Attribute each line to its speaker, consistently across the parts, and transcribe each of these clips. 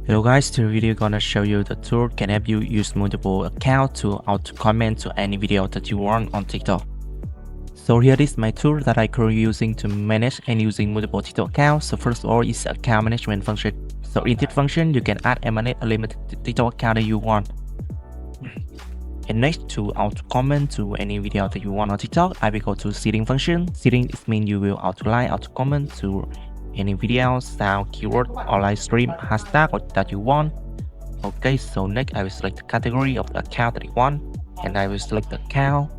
Speaker 1: Hello guys, today's video gonna show you the tool can help you use multiple accounts to auto comment to any video that you want on TikTok. So here is my tool that I currently using to manage and using multiple TikTok accounts. So first of all is account management function. So in this function you can add and manage a limited TikTok account that you want. And next to auto comment to any video that you want on TikTok, I will go to setting function. Setting is mean you will auto like, auto comment to any video, sound, keyword, or live stream hashtag that you want. Okay, so next I will select the category of the account that you want, and I will select the account,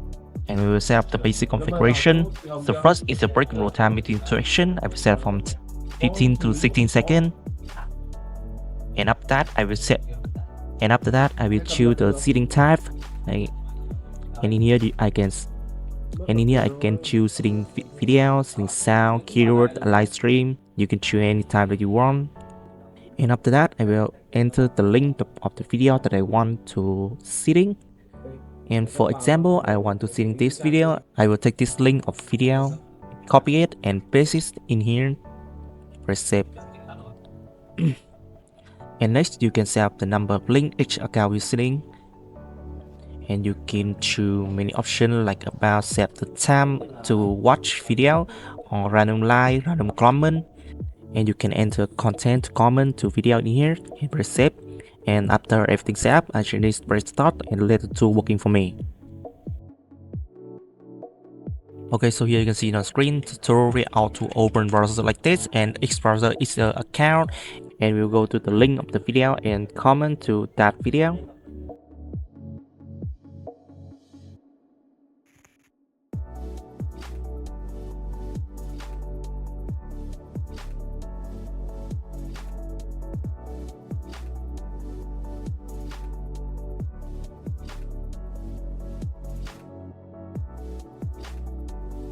Speaker 1: and we will set up the basic configuration. So first is the break roll time between interaction. I will set from 15 to 16 seconds, and after that I will choose the setting type. And in here I can choose setting video, setting sound, keyword, live stream. You can choose any type that you want. And after that, I will enter the link of the video that I want to setting. And for example, I want to setting this video. I will take this link of video, copy it, and paste it in here. Press save. And next, you can set up the number of link each account is setting. And you can choose many options like about set the time to watch video or random like, random comment, and you can enter content comment to video in here and press save. And after everything's set up, I should just press start and let the tool working for me. Okay, so here you can see on screen tutorial how to open browser like this, and each browser is the account, and we'll go to the link of the video and comment to that video.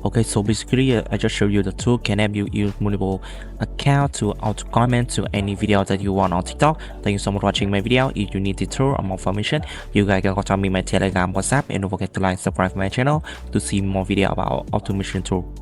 Speaker 1: Okay, so basically I just showed you the tool can help you use multiple accounts to auto comment to any video that you want on TikTok. Thank you so much for watching my video. If you need the tool or more information, you guys can contact me my Telegram, WhatsApp, and don't forget to like, subscribe my channel to see more video about automation tool.